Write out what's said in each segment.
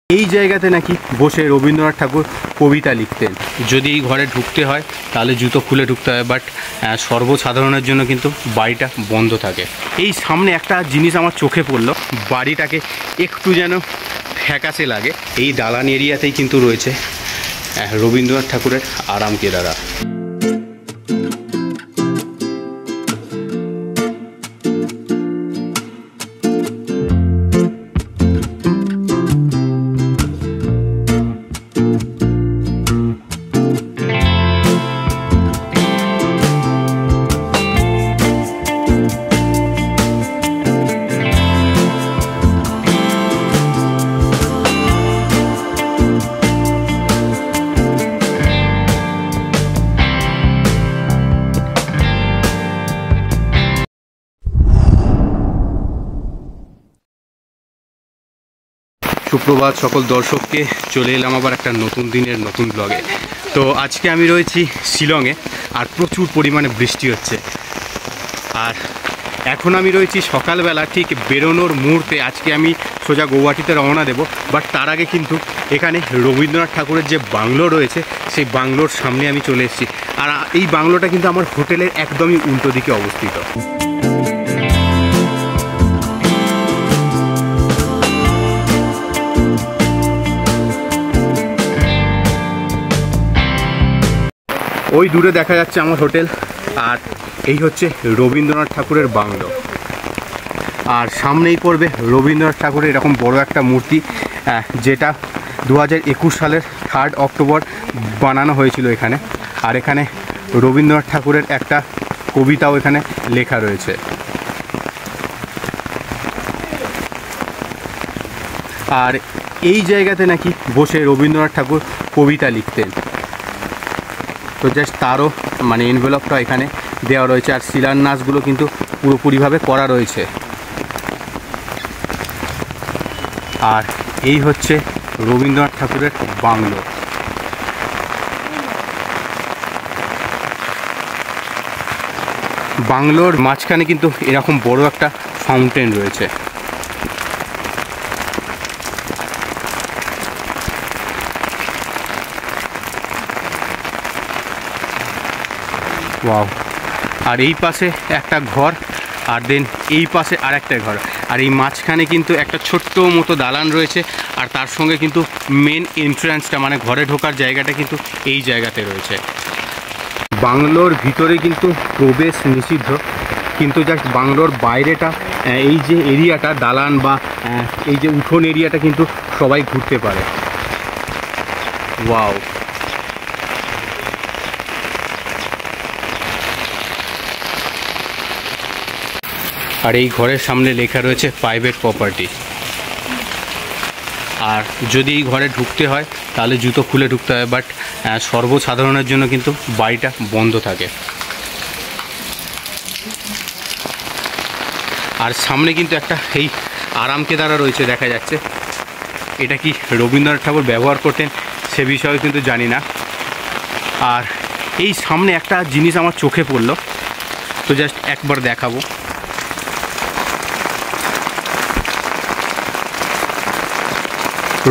এই জায়গাতে নাকি বসে রবীন্দ্রনাথ ঠাকুর কবিতা লিখতেন। যদি এই ঘরে ঢুকতে হয় তাহলে জুতো খুলে ঢুকতে হয়, বাট সর্বসাধারণের জন্য কিন্তু বাড়িটা বন্ধ থাকে। এই সামনে একটা জিনিস আমার চোখে পড়লো, বাড়িটাকে একটু যেন ফ্যাকাশে লাগে। এই দালান এরিয়াতেই কিন্তু রয়েছে রবীন্দ্রনাথ ঠাকুরের আরাম কেদারা। সুপ্রভাত সকল দর্শককে, চলে এলাম আবার একটা নতুন দিনের নতুন ব্লগে। তো আজকে আমি রয়েছি শিলংয়ে, আর প্রচুর পরিমাণে বৃষ্টি হচ্ছে। আর এখন আমি রয়েছি সকালবেলা, ঠিক বেরোনোর মুহূর্তে। আজকে আমি সোজা গৌহাটিতে রওনা দেব, বাট তার আগে কিন্তু এখানে রবীন্দ্রনাথ ঠাকুরের যে বাংলো রয়েছে সেই বাংলোর সামনে আমি চলে এসেছি। আর এই বাংলোটা কিন্তু আমার হোটেলের একদমই উল্টো দিকে অবস্থিত। ওই দূরে দেখা যাচ্ছে আমার হোটেল, আর এই হচ্ছে রবীন্দ্রনাথ ঠাকুরের বাংলো। আর সামনেই পড়বে রবীন্দ্রনাথ ঠাকুরের এরকম বড় একটা মূর্তি, যেটা 2021 সালের 3 অক্টোবর বানানো হয়েছিল এখানে। আর এখানে রবীন্দ্রনাথ ঠাকুরের একটা কবিতাও এখানে লেখা রয়েছে। আর এই জায়গাতে নাকি বসে রবীন্দ্রনাথ ঠাকুর কবিতা লিখতেন। তো জাস্ট তারও এনভেলপটা এখানে দেওয়া রয়েছে, আর শিলান্যাসগুলো কিন্তু পুরোপুরিভাবে করা রয়েছে। আর এই হচ্ছে রবীন্দ্রনাথ ঠাকুরের বাংলো। বাংলোর মাঝখানে কিন্তু এরকম বড় একটা ফাউন্টেন রয়েছে। ওয়াও! আর এই পাশে একটা ঘর, আর দেন এই পাশে আর একটা ঘর, আর এই মাঝখানে কিন্তু একটা ছোট্ট মতো দালান রয়েছে। আর তার সঙ্গে কিন্তু মেন এন্ট্রান্সটা, ঘরে ঢোকার জায়গাটা কিন্তু এই জায়গাতে রয়েছে। বাংলোর ভিতরে কিন্তু প্রবেশ নিষিদ্ধ, কিন্তু জাস্ট বাংলোর বাইরেটা, এই যে এরিয়াটা দালান বা এই যে উঠোন এরিয়াটা কিন্তু সবাই ঘুরতে পারে। ওয়াও! আর এই ঘরের সামনে লেখা রয়েছে প্রাইভেট প্রপার্টি। আর যদি এই ঘরে ঢুকতে হয় তাহলে জুতো খুলে ঢুকতে হয়, বাট সর্বসাধারণের জন্য কিন্তু বাড়িটা বন্ধ থাকে। আর সামনে কিন্তু একটা এই আরাম কেদারা রয়েছে দেখা যাচ্ছে। এটা কি রবীন্দ্রনাথ ঠাকুর ব্যবহার করতেন সে বিষয়ে কিন্তু জানি না। আর এই সামনে একটা জিনিস আমার চোখে পড়লো, তো জাস্ট একবার দেখাবো।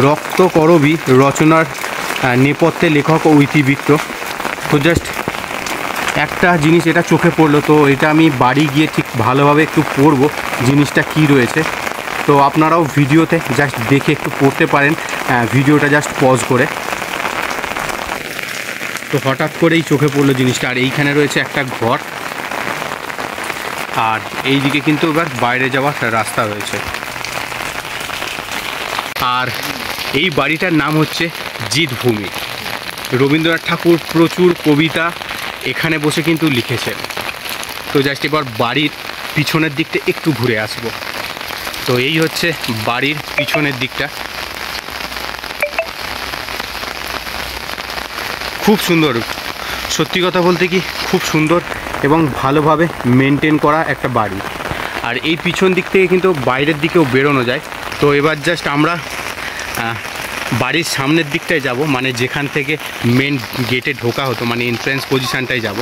রক্তকরবী রচনার নেপথ্যে লেখক ও ইতিবৃত্ত। তো জাস্ট একটা জিনিস এটা চোখে পড়লো, তো এটা আমি বাড়ি গিয়ে ঠিক ভালোভাবে একটু পড়বো জিনিসটা কি রয়েছে। তো আপনারাও ভিডিওতে জাস্ট দেখে একটু পড়তে পারেন, ভিডিওটা জাস্ট পজ করে। তো হঠাৎ করেই চোখে পড়লো জিনিসটা। আর এইখানে রয়েছে একটা ঘর, আর এই দিকে কিন্তু এবার বাইরে যাওয়ার রাস্তা রয়েছে। আর এই বাড়িটার নাম হচ্ছে জিতভূমি। রবীন্দ্রনাথ ঠাকুর প্রচুর কবিতা এখানে বসে কিন্তু লিখেছেন। তো জাস্ট এবার বাড়ির পিছনের দিকটা একটু ঘুরে আসবো। তো এই হচ্ছে বাড়ির পিছনের দিকটা, খুব সুন্দর। সত্যি কথা বলতে কি, খুব সুন্দর এবং ভালোভাবে মেনটেন করা একটা বাড়ি। আর এই পিছন দিক থেকে কিন্তু বাইরের দিকেও বেরোনো যায়। তো এবার জাস্ট আমরা বাড়ির সামনের দিকটায় যাব, যেখান থেকে মেন গেটে ঢোকা হতো, এন্ট্রান্স পজিশানটায় যাব।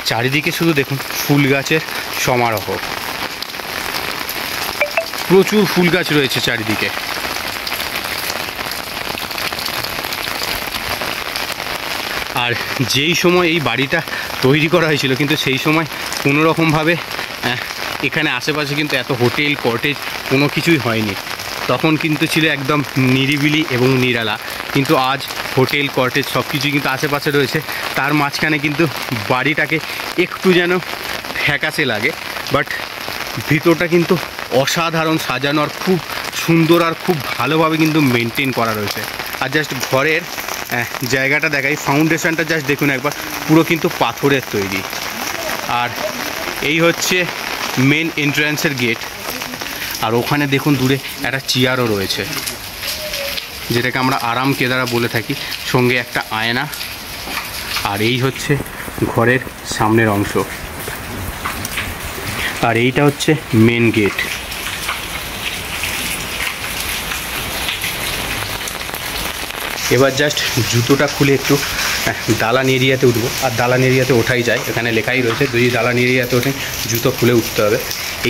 চারিদিকে শুধু দেখুন ফুল গাছের সমারোহ। প্রচুর ফুল গাছ রয়েছে চারিদিকে। আর যেই সময় এই বাড়িটা তৈরি করা হয়েছিল কিন্তু সেই সময় কোনোরকমভাবে এখানে আশেপাশে কিন্তু এত হোটেল কটেজ কোনো কিছুই হয়নি। তখন কিন্তু ছিল একদম নিরিবিলি এবং নিরালা, কিন্তু আজ হোটেল কটেজ সব কিছুই কিন্তু আশেপাশে রয়েছে। তার মাঝখানে কিন্তু বাড়িটাকে একটু যেন ফ্যাকাশে লাগে, বাট ভিতরটা কিন্তু অসাধারণ সাজানো আর খুব সুন্দর আর খুব ভালোভাবে কিন্তু মেনটেন করা রয়েছে। আর জাস্ট ঘরের জায়গাটা দেখাই, ফাউন্ডেশনটা জাস্ট দেখুন একবার, পুরো কিন্তু পাথরের তৈরি। আর এই হচ্ছে মেন এন্ট্রান্সের গেট। আর ওখানে দেখুন দূরে একটা চেয়ারও রয়েছে, যেটাকে আমরা আরাম কেদারা বলে থাকি, সঙ্গে একটা আয়না। আর এই হচ্ছে ঘরের সামনের অংশ, আর এইটা হচ্ছে মেন গেট। এবার জাস্ট জুতোটা খুলে একটু দালান এরিয়াতে উঠবো। আর দালান এরিয়াতে ওঠাই যায়, এখানে লেখাই রয়েছে যদি দালান এরিয়াতে ওঠেন জুতো খুলে উঠতে হবে।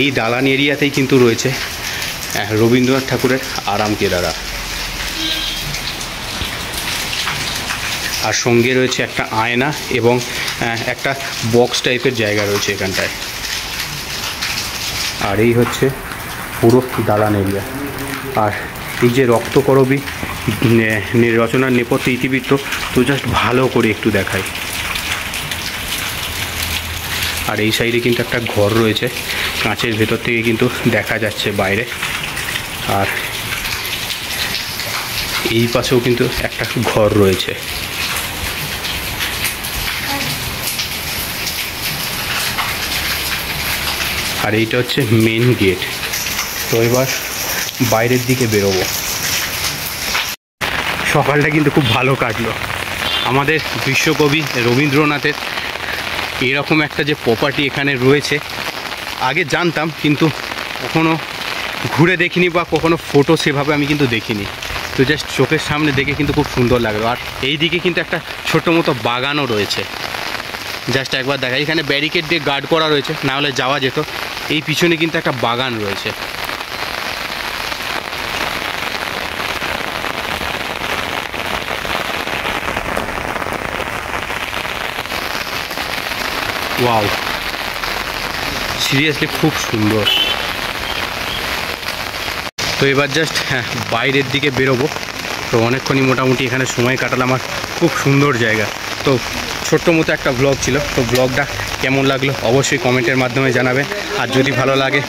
এই দালান এরিয়াতেই কিন্তু রয়েছে রবীন্দ্রনাথ ঠাকুরের আরাম কেদারা। আর সঙ্গে রয়েছে একটা আয়না এবং একটা বক্স টাইপের জায়গা রয়েছে এখানটায়। আর এই হচ্ছে পুরো দালান এরিয়া। আর এই যে রক্তকরবী রচনার নেপথ্যে ইতিবৃত্ত, তো জাস্ট ভালো করে একটু দেখাই। আর এই সাইডে কিন্তু একটা ঘর রয়েছে, কাঁচের ভেতর থেকে কিন্তু দেখা যাচ্ছে বাইরে। আর এই পাশেও কিন্তু একটা ঘর রয়েছে। আর এইটা হচ্ছে মেন গেট। তো এবার বাইরের দিকে বেরোবো। সকালটা কিন্তু খুব ভালো কাটলো। আমাদের বিশ্বকবি রবীন্দ্রনাথের এরকম একটা যে প্রপার্টি এখানে রয়েছে আগে জানতাম, কিন্তু কখনো ঘুরে দেখিনি বা কখনো ফটো সেভাবে আমি কিন্তু দেখিনি। তো জাস্ট চোখের সামনে দেখে কিন্তু খুব সুন্দর লাগলো। আর এই দিকে কিন্তু একটা ছোটো মতো বাগানও রয়েছে, জাস্ট একবার দেখা। এখানে ব্যারিকেড দিয়ে গার্ড করা রয়েছে, না হলে যাওয়া যেত। এই পিছনে কিন্তু একটা বাগান রয়েছে। ওয়াও, সিরিয়াসলি খুব সুন্দর। তো এবার জাস্ট বাইরের দিকে বেরোবো। তো অনেকক্ষণই মোটামুটি এখানে সময় কাটালাম, আর খুব সুন্দর জায়গা। তো ছোট্ট মতো একটা ব্লগ ছিল। তো ব্লগটা কেমন লাগলো অবশ্যই কমেন্টের মাধ্যমে জানাবেন। আর যদি ভালো লাগে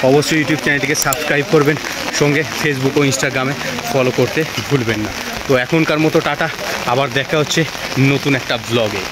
অবশ্যই ইউটিউব চ্যানেলটিকে সাবস্ক্রাইব করবেন, সঙ্গে ফেসবুক ও ইনস্টাগ্রামে ফলো করতে ভুলবেন না। তো এখনকার মতো টাটা, আবার দেখা হচ্ছে নতুন একটা ব্লগে।